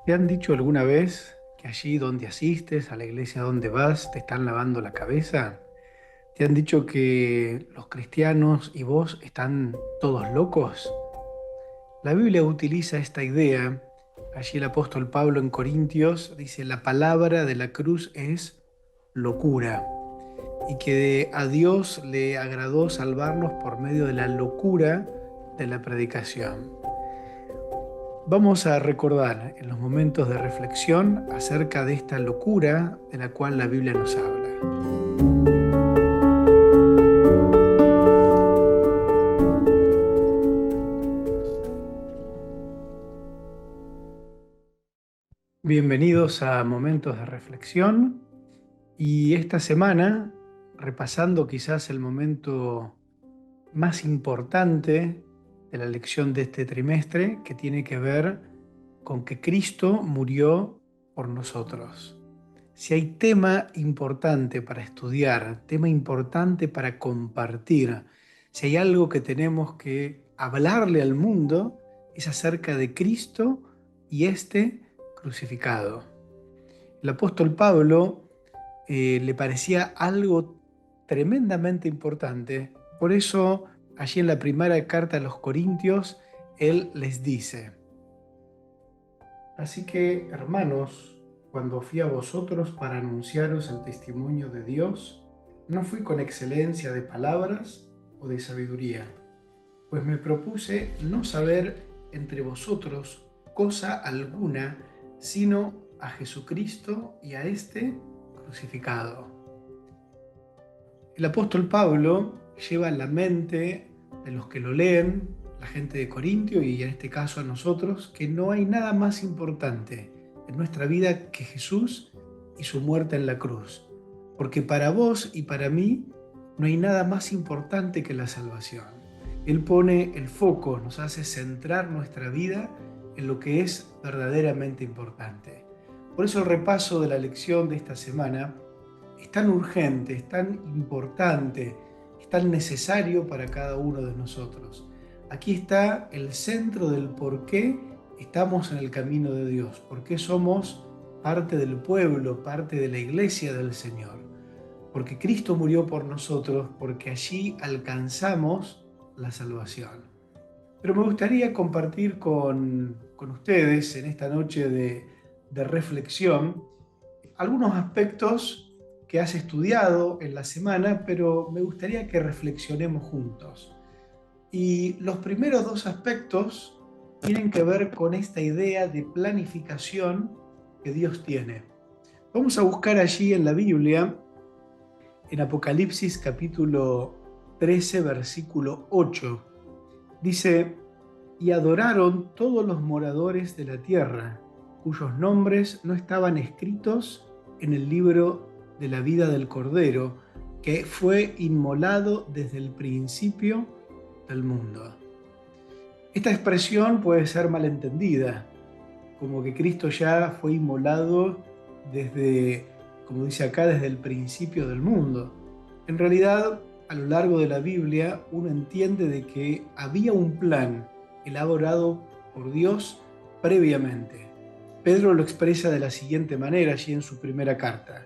¿Te han dicho alguna vez que allí donde asistes, a la iglesia donde vas, te están lavando la cabeza? ¿Te han dicho que los cristianos y vos están todos locos? La Biblia utiliza esta idea. Allí el apóstol Pablo en Corintios dice, la palabra de la cruz es locura y que a Dios le agradó salvarnos por medio de la locura de la predicación. Vamos a recordar en los momentos de reflexión acerca de esta locura de la cual la Biblia nos habla. Bienvenidos a Momentos de Reflexión y esta semana, repasando quizás el momento más importante de la lección de este trimestre, que tiene que ver con que Cristo murió por nosotros. Si hay tema importante para estudiar, tema importante para compartir, si hay algo que tenemos que hablarle al mundo, es acerca de Cristo y este crucificado. El apóstol Pablo le parecía algo tremendamente importante. Por eso, allí en la primera carta a los Corintios, él les dice: Así que, hermanos, cuando fui a vosotros para anunciaros el testimonio de Dios, no fui con excelencia de palabras o de sabiduría, pues me propuse no saber entre vosotros cosa alguna, sino a Jesucristo y a este crucificado. El apóstol Pablo lleva en la mente de los que lo leen, la gente de Corintio y en este caso a nosotros, que no hay nada más importante en nuestra vida que Jesús y su muerte en la cruz. Porque para vos y para mí no hay nada más importante que la salvación. Él pone el foco, nos hace centrar nuestra vida en lo que es verdaderamente importante. Por eso el repaso de la lección de esta semana es tan urgente, es tan importante, es tan necesario para cada uno de nosotros. Aquí está el centro del por qué estamos en el camino de Dios, por qué somos parte del pueblo, parte de la iglesia del Señor. Porque Cristo murió por nosotros, porque allí alcanzamos la salvación. Pero me gustaría compartir con ustedes en esta noche de reflexión algunos aspectos que has estudiado en la semana, pero me gustaría que reflexionemos juntos. Y los primeros dos aspectos tienen que ver con esta idea de planificación que Dios tiene. Vamos a buscar allí en la Biblia, en Apocalipsis capítulo 13, versículo 8. Dice: y adoraron todos los moradores de la tierra, cuyos nombres no estaban escritos en el libro de la vida del Cordero, que fue inmolado desde el principio del mundo. Esta expresión puede ser malentendida, como que Cristo ya fue inmolado desde, como dice acá, desde el principio del mundo. En realidad, a lo largo de la Biblia, uno entiende de que había un plan elaborado por Dios previamente. Pedro lo expresa de la siguiente manera allí en su primera carta: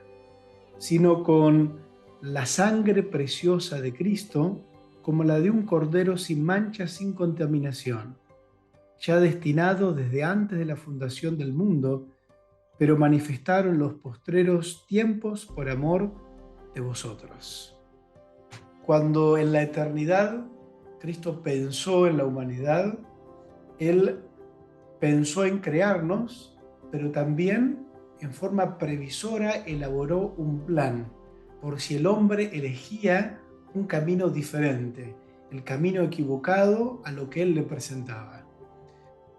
sino con la sangre preciosa de Cristo, como la de un cordero sin mancha, sin contaminación, ya destinado desde antes de la fundación del mundo, pero manifestado en los postreros tiempos por amor de vosotros. Cuando en la eternidad Cristo pensó en la humanidad, Él pensó en crearnos, pero también en forma previsora elaboró un plan por si el hombre elegía un camino diferente, el camino equivocado a lo que Él le presentaba.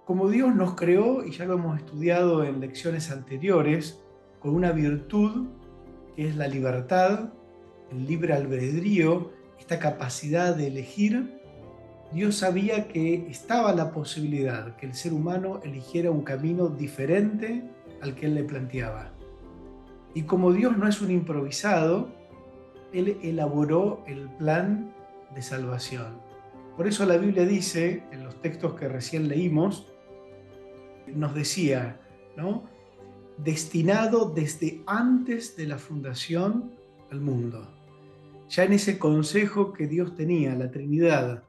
Como Dios nos creó, y ya lo hemos estudiado en lecciones anteriores, con una virtud que es la libertad, el libre albedrío, esta capacidad de elegir, Dios sabía que estaba la posibilidad que el ser humano eligiera un camino diferente al que Él le planteaba. Y como Dios no es un improvisado, Él elaboró el plan de salvación. Por eso la Biblia dice, en los textos que recién leímos, nos decía: ¿no? Destinado desde antes de la fundación del mundo. Ya en ese consejo que Dios tenía, la Trinidad,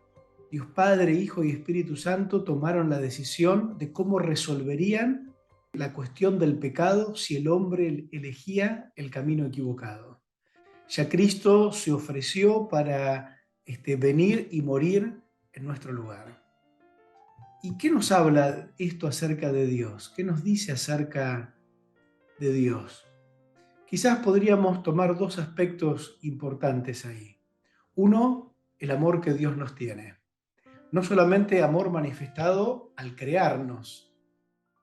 Dios Padre, Hijo y Espíritu Santo tomaron la decisión de cómo resolverían la cuestión del pecado si el hombre elegía el camino equivocado. Ya Cristo se ofreció para venir y morir en nuestro lugar. ¿Y qué nos habla esto acerca de Dios? ¿Qué nos dice acerca de Dios? Quizás podríamos tomar dos aspectos importantes ahí. Uno, el amor que Dios nos tiene. No solamente amor manifestado al crearnos,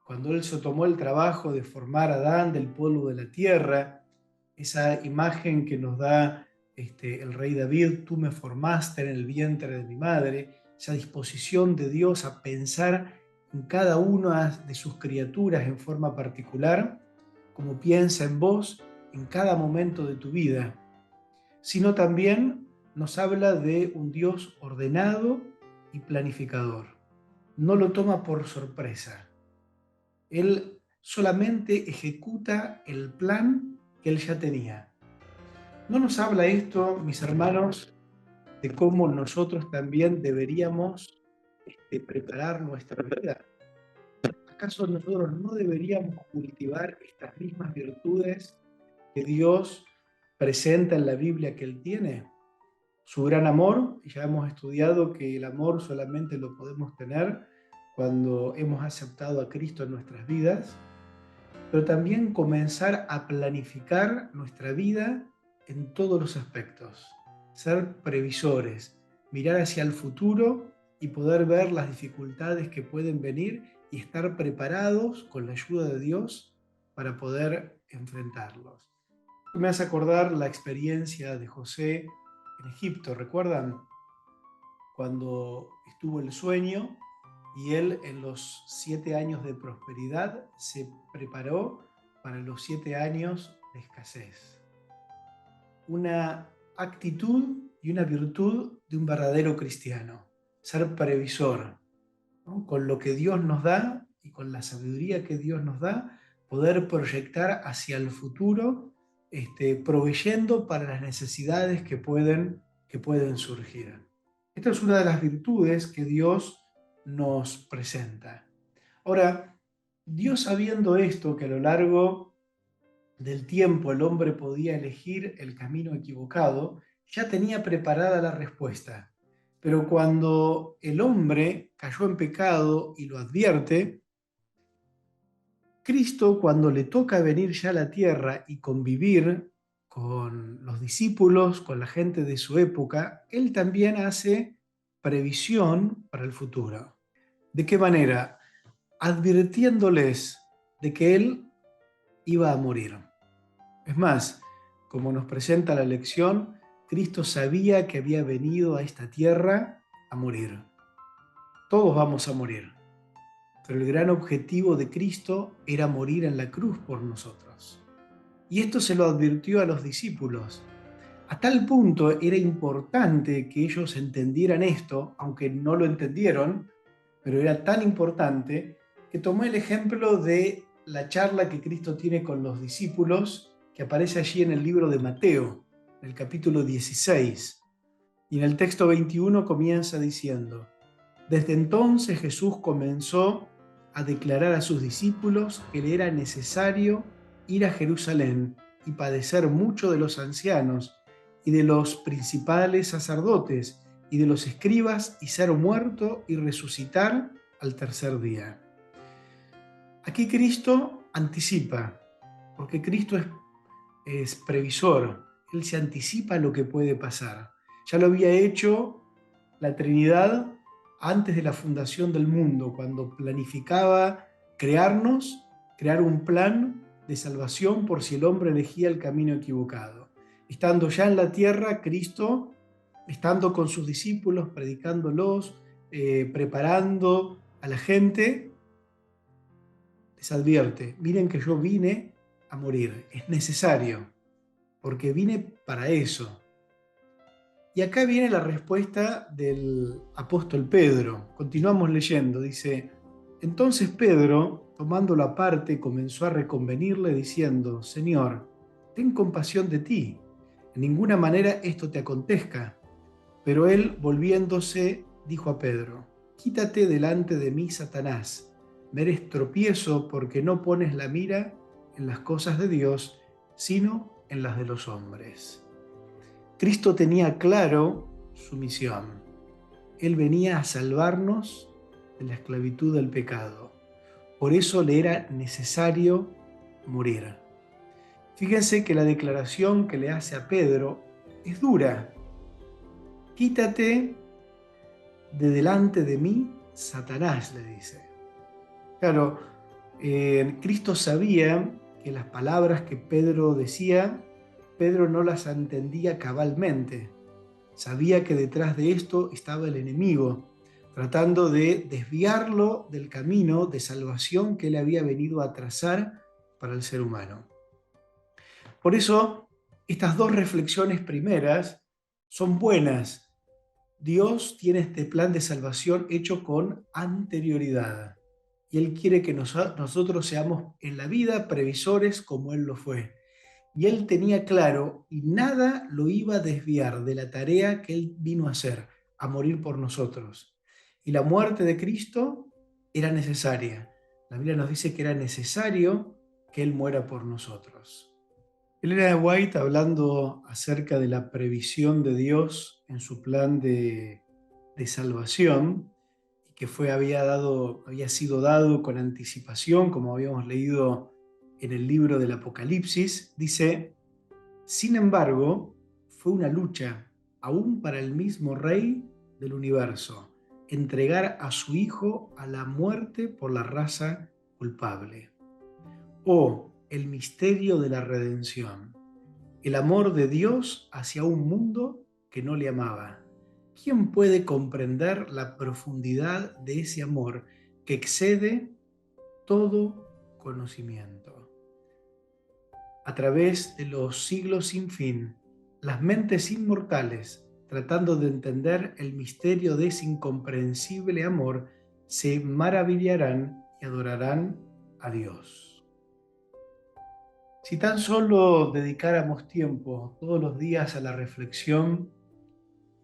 cuando Él se tomó el trabajo de formar a Adán del polvo de la tierra, esa imagen que nos da el rey David, tú me formaste en el vientre de mi madre, esa disposición de Dios a pensar en cada una de sus criaturas en forma particular, como piensa en vos en cada momento de tu vida, sino también nos habla de un Dios ordenado y planificador. No lo toma por sorpresa. Él solamente ejecuta el plan que él ya tenía. ¿No nos habla esto, mis hermanos, de cómo nosotros también deberíamos preparar nuestra vida? ¿Acaso nosotros no deberíamos cultivar estas mismas virtudes que Dios presenta en la Biblia que Él tiene? Su gran amor, ya hemos estudiado que el amor solamente lo podemos tener cuando hemos aceptado a Cristo en nuestras vidas, pero también comenzar a planificar nuestra vida en todos los aspectos, ser previsores, mirar hacia el futuro y poder ver las dificultades que pueden venir y estar preparados con la ayuda de Dios para poder enfrentarlos. Me hace acordar la experiencia de José en Egipto, ¿recuerdan? Cuando estuvo el sueño y él en los 7 años de prosperidad se preparó para los 7 años de escasez. Una actitud y una virtud de un verdadero cristiano, ser previsor, ¿no? Con lo que Dios nos da y con la sabiduría que Dios nos da, poder proyectar hacia el futuro, proveyendo para las necesidades que pueden surgir. Esta es una de las virtudes que Dios nos presenta. Ahora, Dios sabiendo esto, que a lo largo del tiempo el hombre podía elegir el camino equivocado, ya tenía preparada la respuesta. Pero cuando el hombre cayó en pecado y lo advierte, Cristo, cuando le toca venir ya a la tierra y convivir con los discípulos, con la gente de su época, él también hace previsión para el futuro. ¿De qué manera? Advirtiéndoles de que él iba a morir. Es más, como nos presenta la lección, Cristo sabía que había venido a esta tierra a morir. Todos vamos a morir, pero el gran objetivo de Cristo era morir en la cruz por nosotros. Y esto se lo advirtió a los discípulos. A tal punto era importante que ellos entendieran esto, aunque no lo entendieron, pero era tan importante que tomó el ejemplo de la charla que Cristo tiene con los discípulos, que aparece allí en el libro de Mateo, en el capítulo 16. Y en el texto 21 comienza diciendo: desde entonces Jesús comenzó a declarar a sus discípulos que le era necesario ir a Jerusalén y padecer mucho de los ancianos y de los principales sacerdotes y de los escribas y ser muerto y resucitar al tercer día. Aquí Cristo anticipa, porque Cristo es previsor, Él se anticipa a lo que puede pasar. Ya lo había hecho la Trinidad antes de la fundación del mundo, cuando planificaba crearnos, crear un plan de salvación por si el hombre elegía el camino equivocado. Estando ya en la tierra, Cristo, estando con sus discípulos, predicándolos, preparando a la gente, les advierte: miren que yo vine a morir, es necesario, porque vine para eso. Y acá viene la respuesta del apóstol Pedro. Continuamos leyendo, dice: Entonces Pedro, tomándolo aparte, comenzó a reconvenirle diciendo: Señor, ten compasión de ti, en ninguna manera esto te acontezca. Pero él, volviéndose, dijo a Pedro: Quítate delante de mí, Satanás, me eres tropiezo porque no pones la mira en las cosas de Dios, sino en las de los hombres. Cristo tenía claro su misión. Él venía a salvarnos de la esclavitud del pecado. Por eso le era necesario morir. Fíjense que la declaración que le hace a Pedro es dura. Quítate de delante de mí, Satanás, le dice. Claro, Cristo sabía que las palabras que Pedro decía, Pedro no las entendía cabalmente. Sabía que detrás de esto estaba el enemigo, tratando de desviarlo del camino de salvación que él había venido a trazar para el ser humano. Por eso, estas dos reflexiones primeras son buenas. Dios tiene este plan de salvación hecho con anterioridad. Y Él quiere que nosotros seamos en la vida previsores como Él lo fue. Y Él tenía claro, y nada lo iba a desviar de la tarea que Él vino a hacer, a morir por nosotros. Y la muerte de Cristo era necesaria. La Biblia nos dice que era necesario que Él muera por nosotros. Elena de White, hablando acerca de la previsión de Dios en su plan de salvación, que había sido dado con anticipación, como habíamos leído en el libro del Apocalipsis, dice: sin embargo, fue una lucha, aún para el mismo Rey del universo, entregar a su Hijo a la muerte por la raza culpable. Oh, el misterio de la redención, el amor de Dios hacia un mundo que no le amaba. ¿Quién puede comprender la profundidad de ese amor que excede todo conocimiento? A través de los siglos sin fin, las mentes inmortales, tratando de entender el misterio de ese incomprensible amor, se maravillarán y adorarán a Dios. Si tan solo dedicáramos tiempo todos los días a la reflexión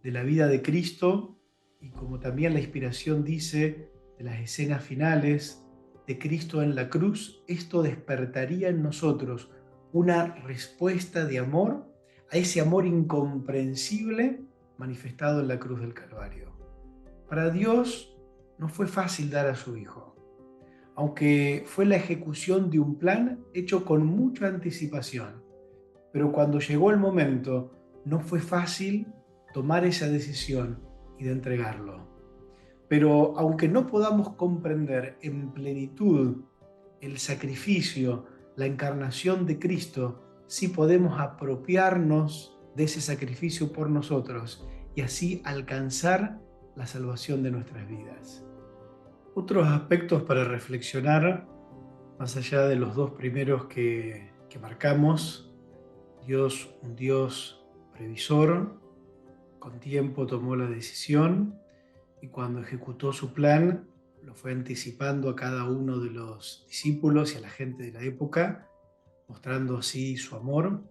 de la vida de Cristo, y como también la inspiración dice, de las escenas finales de Cristo en la cruz, esto despertaría en nosotros una respuesta de amor a ese amor incomprensible manifestado en la cruz del Calvario. Para Dios no fue fácil dar a su Hijo, aunque fue la ejecución de un plan hecho con mucha anticipación. Pero cuando llegó el momento, no fue fácil tomar esa decisión y de entregarlo. Pero aunque no podamos comprender en plenitud el sacrificio, la encarnación de Cristo, sí podemos apropiarnos de ese sacrificio por nosotros y así alcanzar la salvación de nuestras vidas. Otros aspectos para reflexionar, más allá de los dos primeros que marcamos: Dios, un Dios previsor, con tiempo tomó la decisión y cuando ejecutó su plan lo fue anticipando a cada uno de los discípulos y a la gente de la época, mostrando así su amor.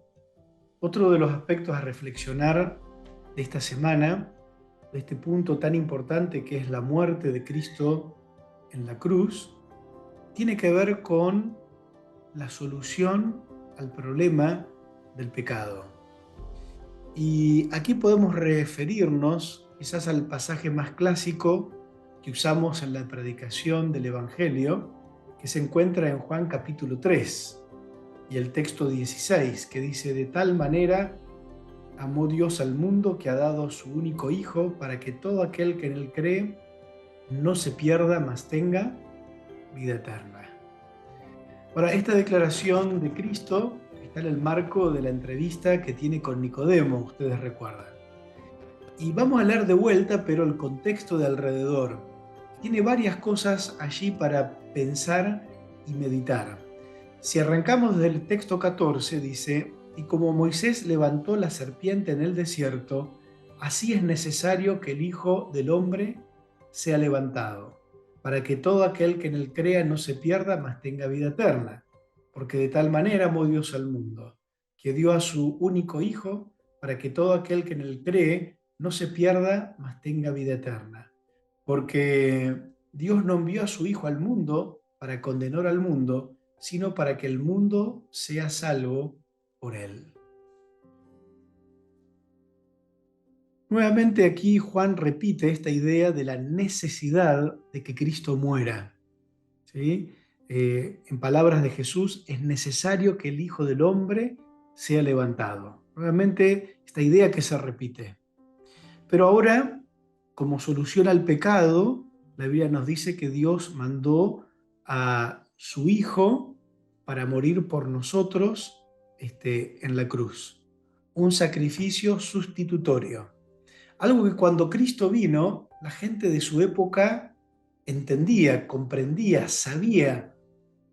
Otro de los aspectos a reflexionar de esta semana, de este punto tan importante que es la muerte de Cristo en la cruz, tiene que ver con la solución al problema del pecado. Y aquí podemos referirnos quizás al pasaje más clásico que usamos en la predicación del Evangelio, que se encuentra en Juan capítulo 3 y el texto 16, que dice: de tal manera amó Dios al mundo que ha dado su único Hijo para que todo aquel que en él cree no se pierda, mas tenga vida eterna. Ahora, esta declaración de Cristo está en el marco de la entrevista que tiene con Nicodemo, ustedes recuerdan. Y vamos a leer de vuelta, pero el contexto de alrededor. Tiene varias cosas allí para pensar y meditar. Si arrancamos del texto 14, dice: y como Moisés levantó la serpiente en el desierto, así es necesario que el Hijo del Hombre sea levantado, para que todo aquel que en él crea no se pierda, mas tenga vida eterna. Porque de tal manera amó Dios al mundo, que dio a su único Hijo, para que todo aquel que en él cree no se pierda, mas tenga vida eterna. Porque Dios no envió a su Hijo al mundo para condenar al mundo, sino para que el mundo sea salvo por él. Nuevamente aquí Juan repite esta idea de la necesidad de que Cristo muera. ¿Sí? En palabras de Jesús, es necesario que el Hijo del Hombre sea levantado. Nuevamente esta idea que se repite. Pero ahora, como solución al pecado, la Biblia nos dice que Dios mandó a su Hijo para morir por nosotros en la cruz. Un sacrificio sustitutorio. Algo que cuando Cristo vino, la gente de su época entendía, comprendía, sabía.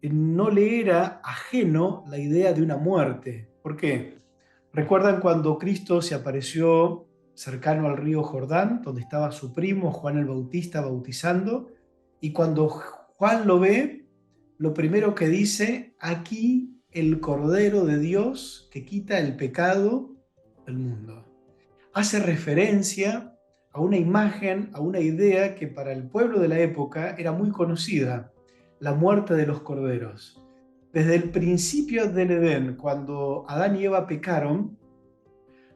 No le era ajeno la idea de una muerte. ¿Por qué? ¿Recuerdan cuando Cristo se apareció cercano al río Jordán, donde estaba su primo Juan el Bautista bautizando? Y cuando Juan lo ve, lo primero que dice: aquí el Cordero de Dios que quita el pecado del mundo. Hace referencia a una imagen, a una idea que para el pueblo de la época era muy conocida: la muerte de los corderos. Desde el principio del Edén, cuando Adán y Eva pecaron,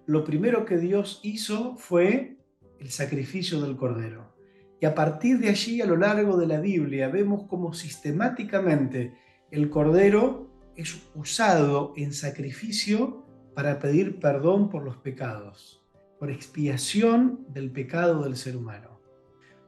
lo primero que Dios hizo fue el sacrificio del cordero. Y a partir de allí, a lo largo de la Biblia, vemos cómo sistemáticamente el cordero es usado en sacrificio para pedir perdón por los pecados, por expiación del pecado del ser humano.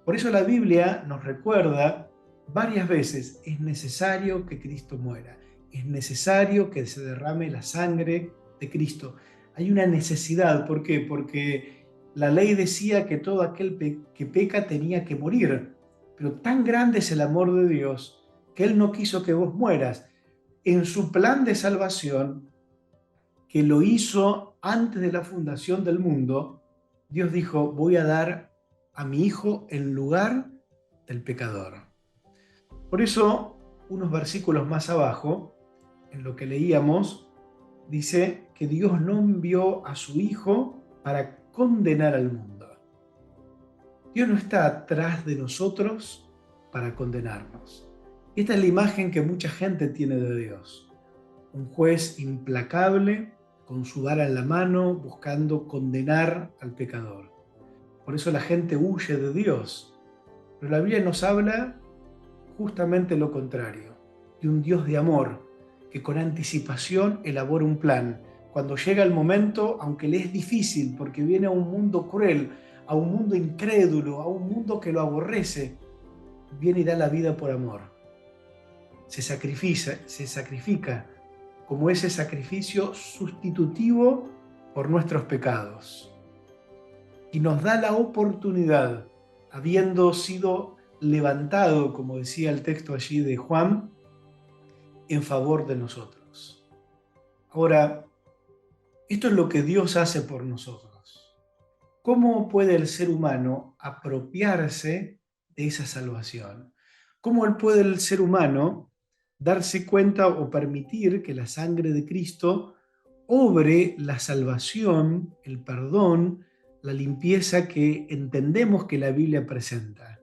Por eso la Biblia nos recuerda varias veces: es necesario que Cristo muera, es necesario que se derrame la sangre de Cristo. Hay una necesidad. ¿Por qué? Porque la ley decía que todo aquel que peca tenía que morir, pero tan grande es el amor de Dios que Él no quiso que vos mueras. En su plan de salvación, que lo hizo antes de la fundación del mundo, Dios dijo: voy a dar a mi Hijo en lugar del pecador. Por eso, unos versículos más abajo, en lo que leíamos, dice que Dios no envió a su Hijo para condenar al mundo. Dios no está atrás de nosotros para condenarnos. Esta es la imagen que mucha gente tiene de Dios: un juez implacable, con su vara en la mano, buscando condenar al pecador. Por eso la gente huye de Dios. Pero la Biblia nos habla justamente lo contrario: de un Dios de amor, que con anticipación elabora un plan. Cuando llega el momento, aunque le es difícil, porque viene a un mundo cruel, a un mundo incrédulo, a un mundo que lo aborrece, viene y da la vida por amor. Se sacrifica como ese sacrificio sustitutivo por nuestros pecados. Y nos da la oportunidad, habiendo sido levantado, como decía el texto allí de Juan, en favor de nosotros. Ahora, esto es lo que Dios hace por nosotros. ¿Cómo puede el ser humano apropiarse de esa salvación? ¿Cómo puede el ser humano darse cuenta o permitir que la sangre de Cristo obre la salvación, el perdón, la limpieza que entendemos que la Biblia presenta?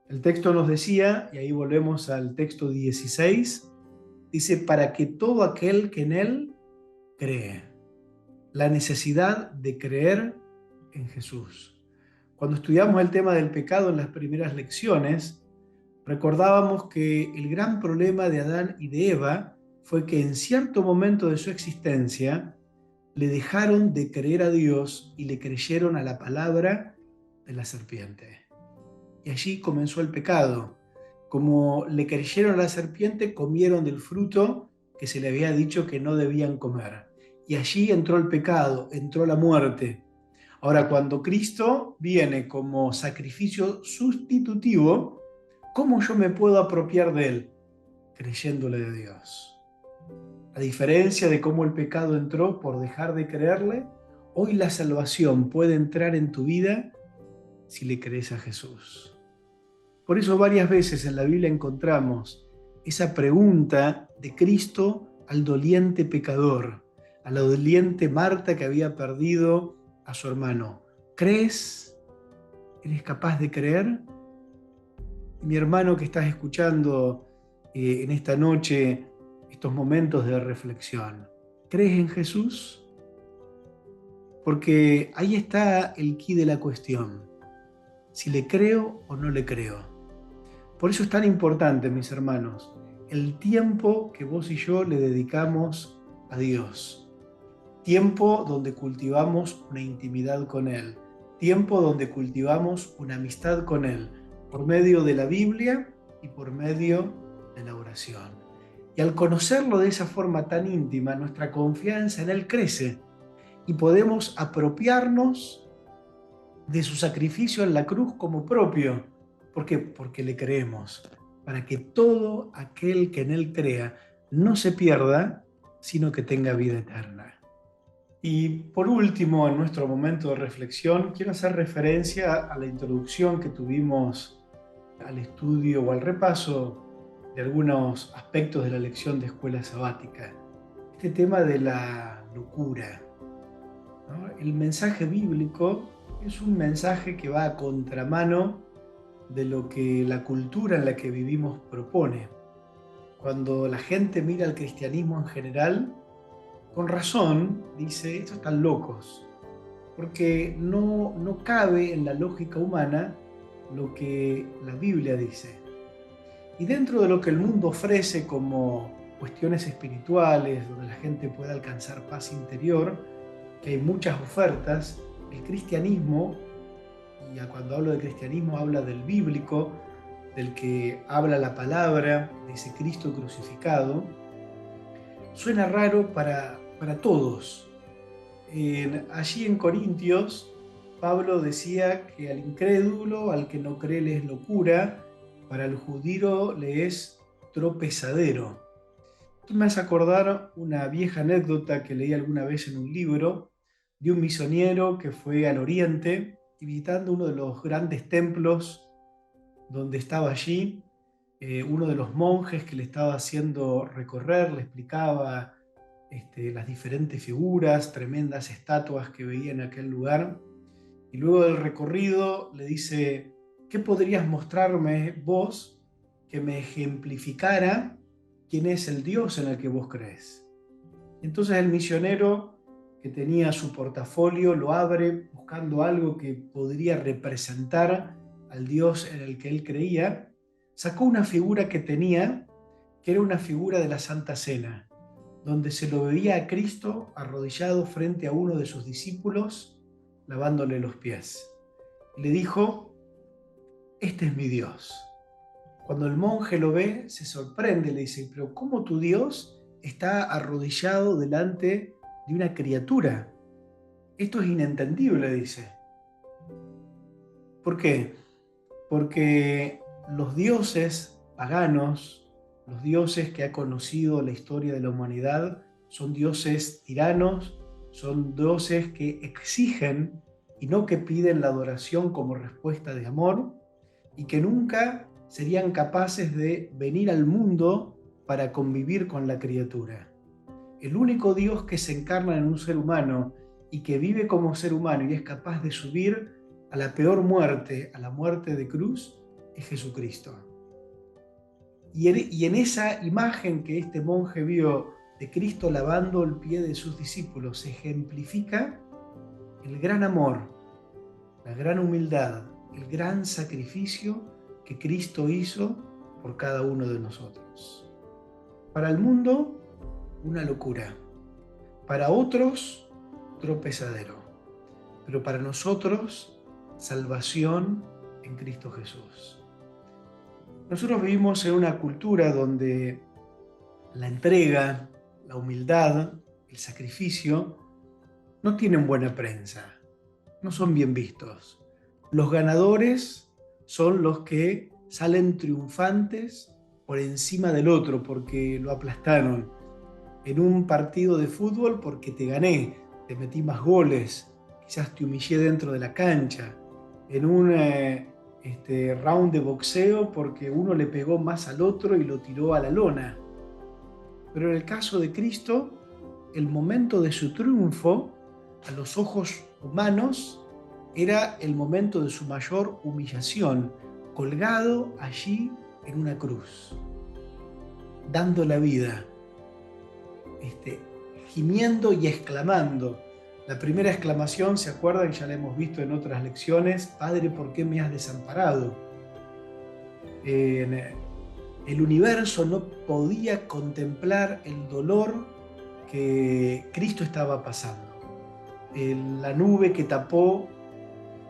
El texto nos decía, y ahí volvemos al texto 16, dice: para que todo aquel que en él cree. La necesidad de creer en Jesús. Cuando estudiamos el tema del pecado en las primeras lecciones, recordábamos que el gran problema de Adán y de Eva fue que en cierto momento de su existencia le dejaron de creer a Dios y le creyeron a la palabra de la serpiente. Y allí comenzó el pecado. Como le creyeron a la serpiente, comieron del fruto que se le había dicho que no debían comer. Y allí entró el pecado, entró la muerte. Ahora, cuando Cristo viene como sacrificio sustitutivo, ¿cómo yo me puedo apropiar de Él? Creyéndole de Dios. A diferencia de cómo el pecado entró por dejar de creerle, hoy la salvación puede entrar en tu vida si le crees a Jesús. Por eso varias veces en la Biblia encontramos esa pregunta de Cristo al doliente pecador, a la doliente Marta que había perdido a su hermano. ¿Crees? ¿Eres capaz de creer? Mi hermano que estás escuchando en esta noche estos momentos de reflexión, ¿crees en Jesús? Porque ahí está el quid de la cuestión, si le creo o no le creo. Por eso es tan importante, mis hermanos, el tiempo que vos y yo le dedicamos a Dios. Tiempo donde cultivamos una intimidad con Él. Tiempo donde cultivamos una amistad con Él, por medio de la Biblia y por medio de la oración. Y al conocerlo de esa forma tan íntima, nuestra confianza en Él crece y podemos apropiarnos de su sacrificio en la cruz como propio. ¿Por qué? Porque le creemos, para que todo aquel que en Él crea no se pierda, sino que tenga vida eterna. Y por último, en nuestro momento de reflexión, quiero hacer referencia a la introducción que tuvimos al estudio o al repaso de algunos aspectos de la lección de escuela sabática. Este tema de la locura, ¿no? El mensaje bíblico es un mensaje que va a contramano de lo que la cultura en la que vivimos propone. Cuando la gente mira al cristianismo en general, con razón dice, estos están locos, porque no cabe en la lógica humana lo que la Biblia dice. Y dentro de lo que el mundo ofrece como cuestiones espirituales, donde la gente puede alcanzar paz interior, que hay muchas ofertas, el cristianismo, y cuando hablo de cristianismo habla del bíblico, del que habla la palabra, de ese Cristo crucificado, suena raro para todos. Allí en Corintios, Pablo decía que al incrédulo, al que no cree, le es locura, para el judío le es tropezadero. Esto me hace acordar una vieja anécdota que leí alguna vez en un libro de un misionero que fue al Oriente y visitando uno de los grandes templos donde estaba allí, uno de los monjes que le estaba haciendo recorrer le explicaba las diferentes figuras, tremendas estatuas que veía en aquel lugar. Y luego del recorrido le dice, ¿qué podrías mostrarme vos que me ejemplificara quién es el Dios en el que vos crees? Entonces el misionero, que tenía su portafolio, lo abre buscando algo que podría representar al Dios en el que él creía. Sacó una figura que tenía, que era una figura de la Santa Cena, donde se lo veía a Cristo arrodillado frente a uno de sus discípulos, lavándole los pies. Le dijo, este es mi Dios. Cuando el monje lo ve, se sorprende, le dice, pero ¿cómo tu Dios está arrodillado delante de una criatura? Esto es inentendible, dice. ¿Por qué? Porque los dioses paganos, los dioses que ha conocido la historia de la humanidad, son dioses tiranos, son dioses que exigen y no que piden la adoración como respuesta de amor, y que nunca serían capaces de venir al mundo para convivir con la criatura. El único Dios que se encarna en un ser humano y que vive como ser humano y es capaz de subir a la peor muerte, a la muerte de cruz, es Jesucristo. Y en esa imagen que este monje vio de Cristo lavando el pie de sus discípulos, se ejemplifica el gran amor, la gran humildad, el gran sacrificio que Cristo hizo por cada uno de nosotros. Para el mundo, una locura. Para otros, tropezadero. Pero para nosotros, salvación en Cristo Jesús. Nosotros vivimos en una cultura donde la entrega, la humildad, el sacrificio no tienen buena prensa, no son bien vistos. Los ganadores son los que salen triunfantes por encima del otro porque lo aplastaron. En un partido de fútbol porque te gané, te metí más goles, quizás te humillé dentro de la cancha. En round de boxeo porque uno le pegó más al otro y lo tiró a la lona. Pero en el caso de Cristo, el momento de su triunfo, a los ojos humanos, era el momento de su mayor humillación, colgado allí en una cruz, dando la vida, gimiendo y exclamando. La primera exclamación, ¿se acuerdan? Ya la hemos visto en otras lecciones: Padre, ¿por qué me has desamparado? El universo no podía contemplar el dolor que Cristo estaba pasando. La nube que tapó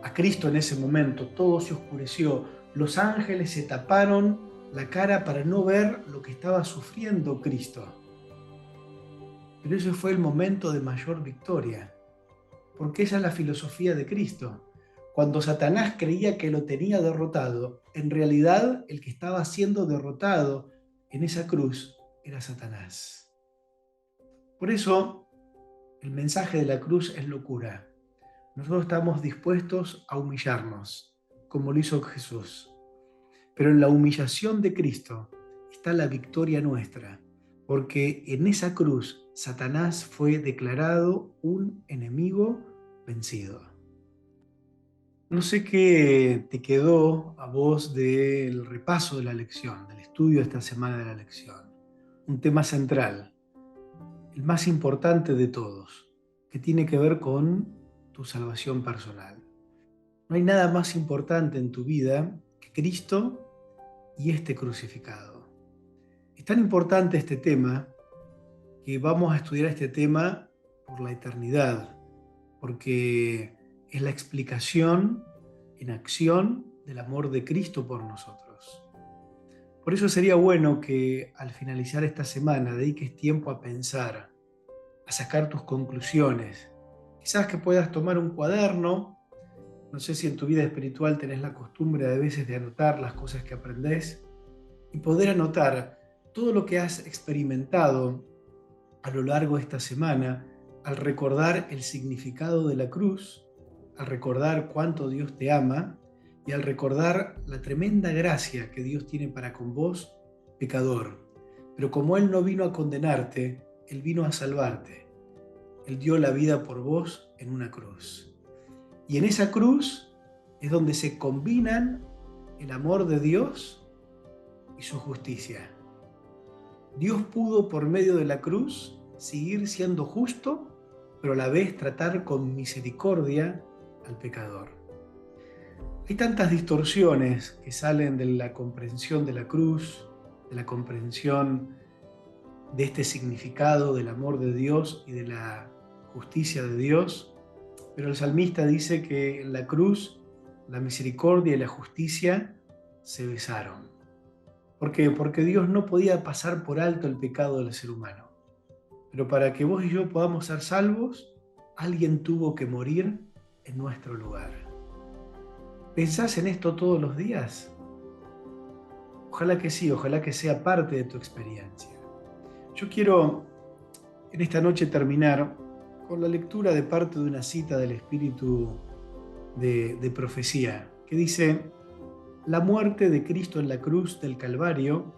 a Cristo en ese momento, todo se oscureció. Los ángeles se taparon la cara para no ver lo que estaba sufriendo Cristo. Pero ese fue el momento de mayor victoria, porque esa es la filosofía de Cristo. Cuando Satanás creía que lo tenía derrotado, en realidad el que estaba siendo derrotado en esa cruz era Satanás. Por eso, el mensaje de la cruz es locura. Nosotros estamos dispuestos a humillarnos, como lo hizo Jesús. Pero en la humillación de Cristo está la victoria nuestra, porque en esa cruz Satanás fue declarado un enemigo vencido. No sé qué te quedó a vos del repaso de la lección, del estudio de esta semana de la lección. Un tema central, el más importante de todos, que tiene que ver con tu salvación personal. No hay nada más importante en tu vida que Cristo y este crucificado. Es tan importante este tema que vamos a estudiar este tema por la eternidad, porque es la explicación en acción del amor de Cristo por nosotros. Por eso sería bueno que al finalizar esta semana dediques tiempo a pensar, a sacar tus conclusiones. Quizás que puedas tomar un cuaderno. No sé si en tu vida espiritual tenés la costumbre a veces de anotar las cosas que aprendés y poder anotar todo lo que has experimentado a lo largo de esta semana al recordar el significado de la cruz, al recordar cuánto Dios te ama y al recordar la tremenda gracia que Dios tiene para con vos, pecador. Pero como Él no vino a condenarte, Él vino a salvarte. Él dio la vida por vos en una cruz. Y en esa cruz es donde se combinan el amor de Dios y su justicia. Dios pudo, por medio de la cruz, seguir siendo justo, pero a la vez tratar con misericordia al pecador. Hay tantas distorsiones que salen de la comprensión de la cruz, de la comprensión de este significado del amor de Dios y de la justicia de Dios, pero el salmista dice que en la cruz la misericordia y la justicia se besaron. ¿Por qué? Porque Dios no podía pasar por alto el pecado del ser humano. Pero para que vos y yo podamos ser salvos, alguien tuvo que morir en nuestro lugar. ¿Pensás en esto todos los días? Ojalá que sí, ojalá que sea parte de tu experiencia. Yo quiero en esta noche terminar con la lectura de parte de una cita del Espíritu de profecía, que dice: la muerte de Cristo en la cruz del Calvario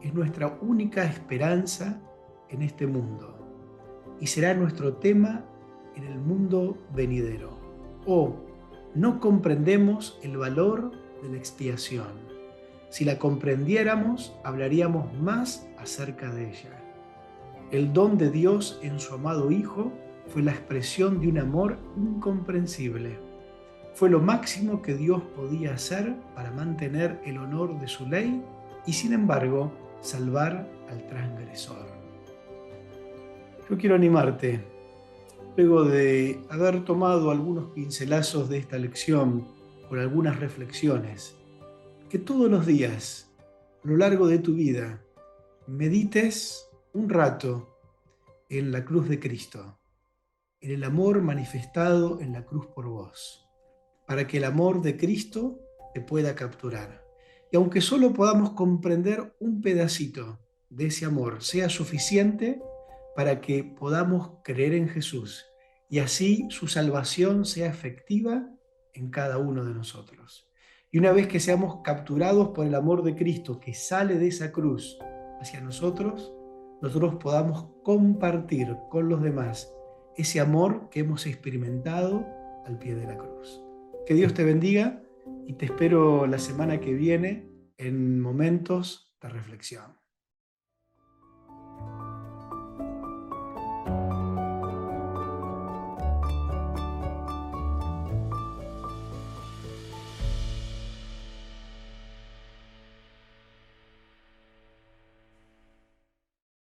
es nuestra única esperanza en este mundo y será nuestro tema en el mundo venidero. No comprendemos el valor de la expiación. Si la comprendiéramos, hablaríamos más acerca de ella. El don de Dios en su amado Hijo fue la expresión de un amor incomprensible. Fue lo máximo que Dios podía hacer para mantener el honor de su ley y, sin embargo, salvar al transgresor. Yo quiero animarte, luego de haber tomado algunos pincelazos de esta lección con algunas reflexiones, que todos los días, a lo largo de tu vida, medites un rato en la cruz de Cristo, en el amor manifestado en la cruz por vos, para que el amor de Cristo te pueda capturar. Y aunque solo podamos comprender un pedacito de ese amor, sea suficiente para que podamos creer en Jesús y así su salvación sea efectiva en cada uno de nosotros. Y una vez que seamos capturados por el amor de Cristo que sale de esa cruz hacia nosotros, nosotros podamos compartir con los demás ese amor que hemos experimentado al pie de la cruz. Que Dios te bendiga y te espero la semana que viene en momentos de reflexión.